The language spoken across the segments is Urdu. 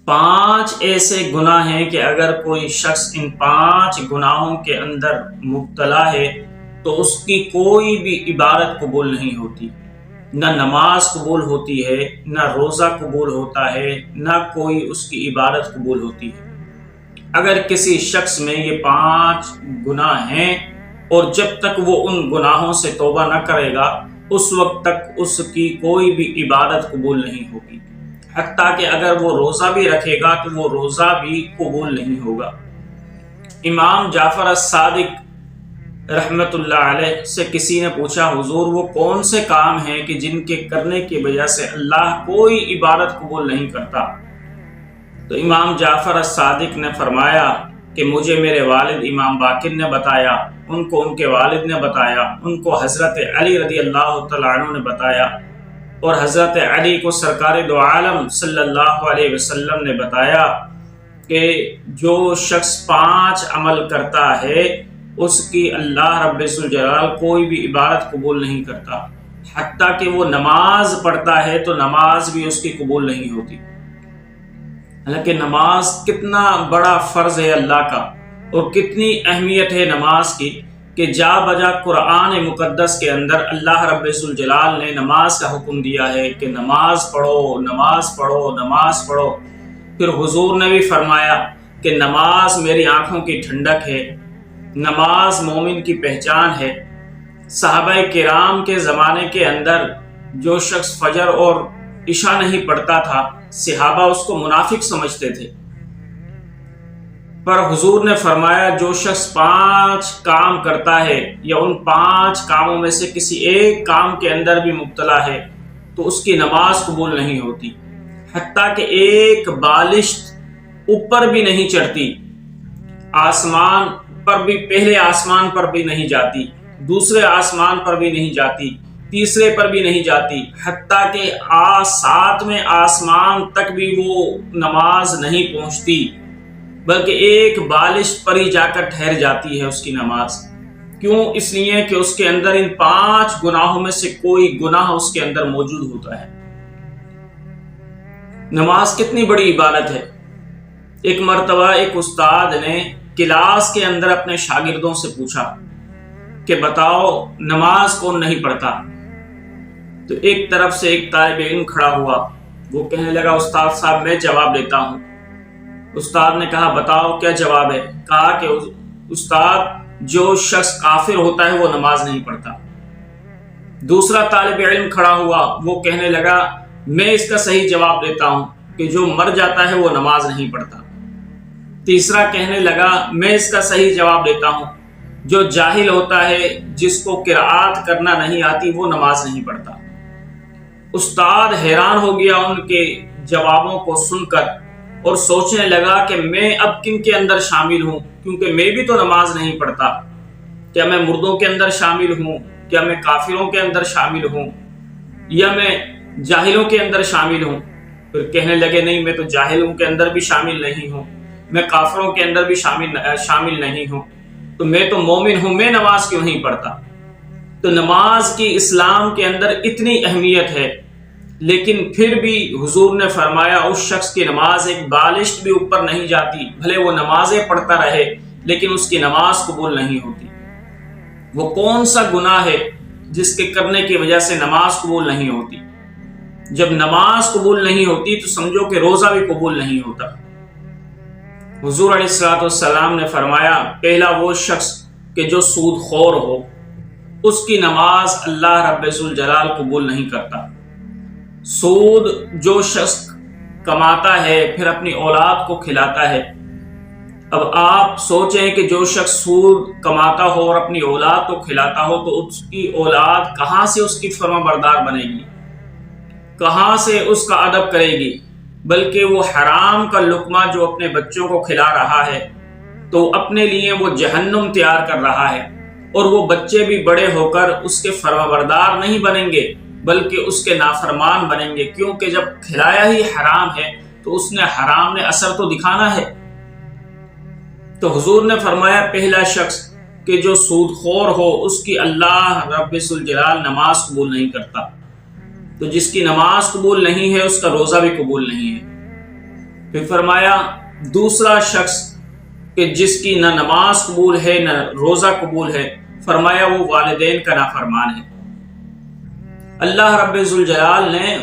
5 ایسے گناہ ہیں کہ اگر کوئی شخص ان 5 گناہوں کے اندر مبتلا ہے تو اس کی کوئی بھی عبادت قبول نہیں ہوتی، نہ نماز قبول ہوتی ہے، نہ روزہ قبول ہوتا ہے، نہ کوئی اس کی عبادت قبول ہوتی ہے۔ اگر کسی شخص میں یہ 5 گناہ ہیں اور جب تک وہ ان گناہوں سے توبہ نہ کرے گا اس وقت تک اس کی کوئی بھی عبادت قبول نہیں ہوگی، حتیٰ کہ اگر وہ روزہ بھی رکھے گا تو وہ روزہ بھی قبول نہیں ہوگا۔ امام جعفر الصادق رحمت اللہ علیہ سے کسی نے پوچھا، حضور وہ کون سے کام ہیں کہ جن کے کرنے کی وجہ سے اللہ کوئی عبادت قبول نہیں کرتا؟ تو امام جعفر الصادق نے فرمایا کہ مجھے میرے والد امام باقر نے بتایا، ان کو ان کے والد نے بتایا، ان کو حضرت علی رضی اللہ تعالیٰ عنہ نے بتایا، اور حضرت علی کو سرکار دو عالم صلی اللہ علیہ وسلم نے بتایا کہ جو شخص 5 عمل کرتا ہے اس کی اللہ رب الجلال کوئی بھی عبادت قبول نہیں کرتا، حتیٰ کہ وہ نماز پڑھتا ہے تو نماز بھی اس کی قبول نہیں ہوتی۔ حالانکہ نماز کتنا بڑا فرض ہے اللہ کا، اور کتنی اہمیت ہے نماز کی کہ جا بجا قرآن مقدس کے اندر اللہ رب الجلال نے نماز کا حکم دیا ہے کہ نماز پڑھو، نماز پڑھو، نماز پڑھو۔ پھر حضور نے بھی فرمایا کہ نماز میری آنکھوں کی ٹھنڈک ہے، نماز مومن کی پہچان ہے۔ صحابہ کرام کے زمانے کے اندر جو شخص فجر اور عشاء نہیں پڑھتا تھا صحابہ اس کو منافق سمجھتے تھے، پر حضور نے فرمایا جو شخص 5 کام کرتا ہے یا ان 5 کاموں میں سے کسی ایک کام کے اندر بھی مبتلا ہے تو اس کی نماز قبول نہیں ہوتی، حتیٰ کہ ایک بالشت اوپر بھی نہیں چڑھتی، آسمان پر بھی، پہلے آسمان پر بھی نہیں جاتی، دوسرے آسمان پر بھی نہیں جاتی، تیسرے پر بھی نہیں جاتی، حتیٰ کہ 7ویں آسمان تک بھی وہ نماز نہیں پہنچتی، بلکہ ایک بالشت پر ہی جا کر ٹھہر جاتی ہے اس کی نماز۔ کیوں؟ اس لیے کہ اس کے اندر ان 5 گناہوں میں سے کوئی گناہ اس کے اندر موجود ہوتا ہے۔ نماز کتنی بڑی عبادت ہے۔ ایک مرتبہ ایک استاد نے کلاس کے اندر اپنے شاگردوں سے پوچھا کہ بتاؤ نماز کون نہیں پڑھتا؟ تو ایک طرف سے ایک طالب علم کھڑا ہوا، وہ کہنے لگا استاد صاحب میں جواب دیتا ہوں۔ استاد نے کہا بتاؤ کیا جواب ہے؟ کہا کہ استاد جو شخص کافر ہوتا ہے وہ نماز نہیں پڑھتا۔ دوسرا طالب علم کھڑا ہوا، وہ کہنے لگا میں اس کا صحیح جواب دیتا ہوں کہ جو مر جاتا ہے وہ نماز نہیں پڑھتا۔ تیسرا کہنے لگا میں اس کا صحیح جواب دیتا ہوں جو جاہل ہوتا ہے، جس کو قرات کرنا نہیں آتی، وہ نماز نہیں پڑھتا۔ استاد حیران ہو گیا ان کے جوابوں کو سن کر اور سوچنے لگا کہ میں اب کن کے اندر شامل ہوں، کیونکہ میں بھی تو نماز نہیں پڑھتا۔ کیا میں مردوں کے اندر شامل ہوں؟ کیا میں کافروں کے اندر شامل ہوں؟ یا میں جاہلوں کے اندر شامل ہوں؟ پھر کہنے لگے نہیں، میں تو جاہلوں کے اندر بھی شامل نہیں ہوں، میں کافروں کے اندر بھی شامل نہیں ہوں، تو میں تو مومن ہوں، میں نماز کیوں نہیں پڑھتا؟ تو نماز کی اسلام کے اندر اتنی اہمیت ہے، لیکن پھر بھی حضور نے فرمایا اس شخص کی نماز ایک بالشت بھی اوپر نہیں جاتی، بھلے وہ نمازیں پڑھتا رہے لیکن اس کی نماز قبول نہیں ہوتی۔ وہ کون سا گناہ ہے جس کے کرنے کی وجہ سے نماز قبول نہیں ہوتی؟ جب نماز قبول نہیں ہوتی تو سمجھو کہ روزہ بھی قبول نہیں ہوتا۔ حضور علیہ الصلوۃ والسلام نے فرمایا پہلا وہ شخص کہ جو سود خور ہو اس کی نماز اللہ رب الجلال قبول نہیں کرتا۔ سود جو شخص کماتا ہے پھر اپنی اولاد کو کھلاتا ہے، اب آپ سوچیں کہ جو شخص سود کماتا ہو اور اپنی اولاد کو کھلاتا ہو تو اس کی اولاد کہاں سے اس کی فرما بردار بنے گی، کہاں سے اس کا ادب کرے گی؟ بلکہ وہ حرام کا لقمہ جو اپنے بچوں کو کھلا رہا ہے تو اپنے لیے وہ جہنم تیار کر رہا ہے، اور وہ بچے بھی بڑے ہو کر اس کے فرما بردار نہیں بنیں گے بلکہ اس کے نافرمان بنیں گے، کیونکہ جب کھلایا ہی حرام ہے تو اس نے حرام نے اثر تو دکھانا ہے۔ تو حضور نے فرمایا پہلا شخص کہ جو سود خور ہو اس کی اللہ رب الجلال نماز قبول نہیں کرتا، تو جس کی نماز قبول نہیں ہے اس کا روزہ بھی قبول نہیں ہے۔ پھر فرمایا دوسرا شخص کہ جس کی نہ نماز قبول ہے نہ روزہ قبول ہے، فرمایا وہ والدین کا نافرمان ہے۔ اللہ رب ذوالجلال نے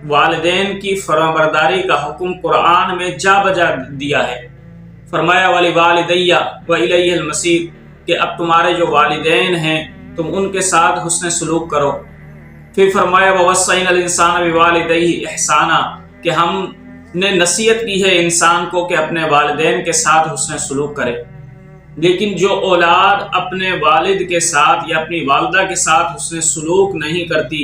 والدین کی فرمانبرداری کا حکم قرآن میں جا بجا دیا ہے۔ فرمایا وَلِوَالِدَيَّ وَإِلَيَّ الْمَصِيرُ، کہ اب تمہارے جو والدین ہیں تم ان کے ساتھ حسن سلوک کرو۔ پھر فرمایا وَوَصَّيْنَا الْإِنسَانَ بِوَالِدَيْهِ إِحْسَانًا، کہ ہم نے نصیحت کی ہے انسان کو کہ اپنے والدین کے ساتھ حسن سلوک کرے۔ لیکن جو اولاد اپنے والد کے ساتھ یا اپنی والدہ کے ساتھ حسن سلوک نہیں کرتی،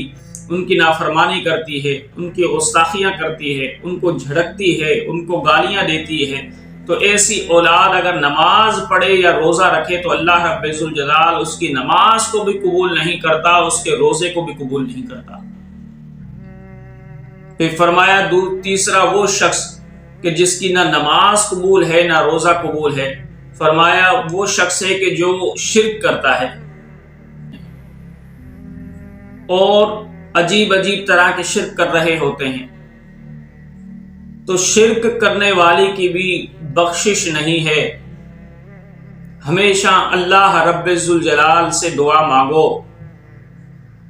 ان کی نافرمانی کرتی ہے، ان کی گستاخیاں کرتی ہے، ان کو جھڑکتی ہے، ان کو گالیاں دیتی ہے، تو ایسی اولاد اگر نماز پڑھے یا روزہ رکھے تو اللہ رب ذوالجلال اس کی نماز کو بھی قبول نہیں کرتا، اس کے روزے کو بھی قبول نہیں کرتا۔ پھر فرمایا تیسرا وہ شخص کہ جس کی نہ نماز قبول ہے نہ روزہ قبول ہے، فرمایا وہ شخص ہے کہ جو شرک کرتا ہے اور عجیب عجیب طرح کے شرک کر رہے ہوتے ہیں، تو شرک کرنے والی کی بھی بخشش نہیں ہے۔ ہمیشہ اللہ رب ذوالجلال سے دعا مانگو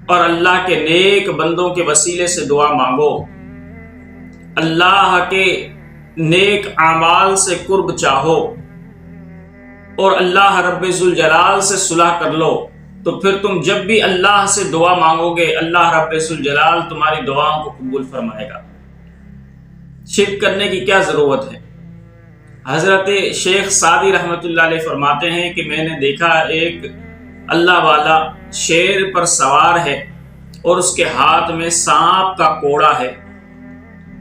اور اللہ کے نیک بندوں کے وسیلے سے دعا مانگو، اللہ کے نیک اعمال سے قرب چاہو اور اللہ رب ذوالجلال سے صلح کر لو، تو پھر تم جب بھی اللہ سے دعا مانگو گے اللہ رب ذوالجلال تمہاری دعاؤں کو قبول فرمائے گا۔ شرک کرنے کی کیا ضرورت ہے؟ حضرت شیخ سعدی رحمۃ اللہ علیہ فرماتے ہیں کہ میں نے دیکھا ایک اللہ والا شیر پر سوار ہے اور اس کے ہاتھ میں سانپ کا کوڑا ہے،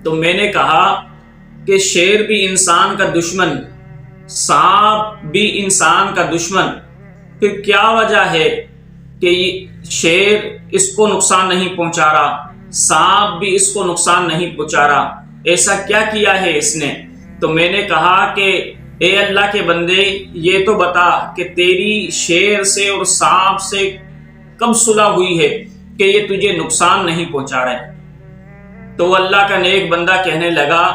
تو میں نے کہا کہ شیر بھی انسان کا دشمن، سانپ بھی انسان کا دشمن، پھر کیا وجہ ہے کہ یہ شیر اس کو نقصان نہیں پہنچا رہا، سانپ بھی اس کو نقصان نہیں پہنچا رہا، ایسا کیا کیا ہے اس نے؟ تو میں نے کہا کہ اے اللہ کے بندے یہ تو بتا کہ تیری شیر سے اور سانپ سے کب صلح ہوئی ہے کہ یہ تجھے نقصان نہیں پہنچا رہے؟ تو وہ اللہ کا نیک بندہ کہنے لگا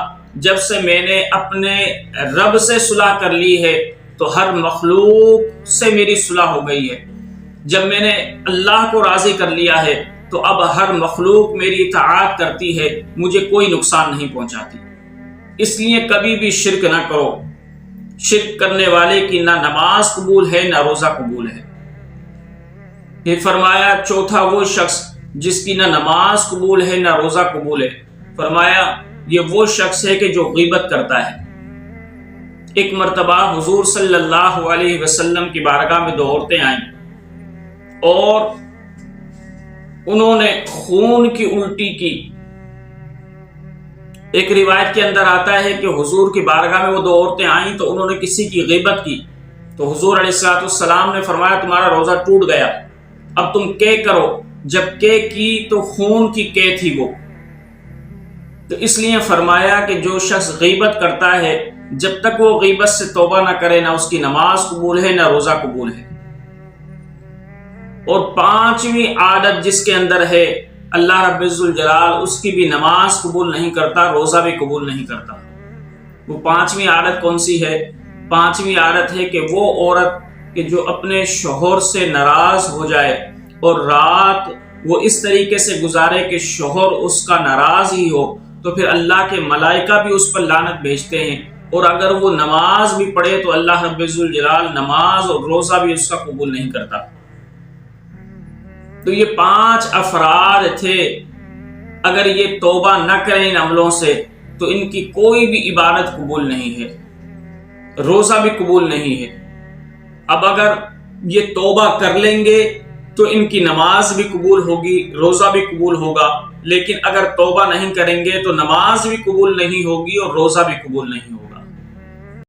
جب سے میں نے اپنے رب سے صلح کر لی ہے تو ہر مخلوق سے میری صلح ہو گئی ہے، جب میں نے اللہ کو راضی کر لیا ہے تو اب ہر مخلوق میری اطاعت کرتی ہے، مجھے کوئی نقصان نہیں پہنچاتی۔ اس لیے کبھی بھی شرک نہ کرو، شرک کرنے والے کی نہ نماز قبول ہے نہ روزہ قبول ہے۔ پھر فرمایا چوتھا وہ شخص جس کی نہ نماز قبول ہے نہ روزہ قبول ہے، فرمایا یہ وہ شخص ہے کہ جو غیبت کرتا ہے۔ ایک مرتبہ حضور صلی اللہ علیہ وسلم کی بارگاہ میں دو عورتیں آئیں اور انہوں نے خون کی الٹی کی۔ ایک روایت کے اندر آتا ہے کہ حضور کی بارگاہ میں وہ دو عورتیں آئیں تو انہوں نے کسی کی غیبت کی، تو حضور علیہ السلام نے فرمایا تمہارا روزہ ٹوٹ گیا، اب تم قے کرو۔ جب قے کی تو خون کی قے تھی وہ، تو اس لیے فرمایا کہ جو شخص غیبت کرتا ہے جب تک وہ غیبت سے توبہ نہ کرے نہ اس کی نماز قبول ہے نہ روزہ قبول ہے۔ اور پانچویں عادت جس کے اندر ہے اللہ رب ذوالجلال اس کی بھی نماز قبول نہیں کرتا، روزہ بھی قبول نہیں کرتا۔ وہ پانچویں عادت کون سی ہے؟ پانچویں عادت ہے کہ وہ عورت کہ جو اپنے شوہر سے ناراض ہو جائے اور رات وہ اس طریقے سے گزارے کہ شوہر اس کا ناراض ہی ہو، تو پھر اللہ کے ملائکہ بھی اس پر لعنت بھیجتے ہیں، اور اگر وہ نماز بھی پڑھے تو اللہ رب ذوالجلال نماز اور روزہ بھی اس کا قبول نہیں کرتا۔ تو یہ 5 افراد تھے، اگر یہ توبہ نہ کریں ان عملوں سے تو ان کی کوئی بھی عبادت قبول نہیں ہے، روزہ بھی قبول نہیں ہے۔ اب اگر یہ توبہ کر لیں گے تو ان کی نماز بھی قبول ہوگی، روزہ بھی قبول ہوگا، لیکن اگر توبہ نہیں کریں گے تو نماز بھی قبول نہیں ہوگی اور روزہ بھی قبول نہیں ہوگا۔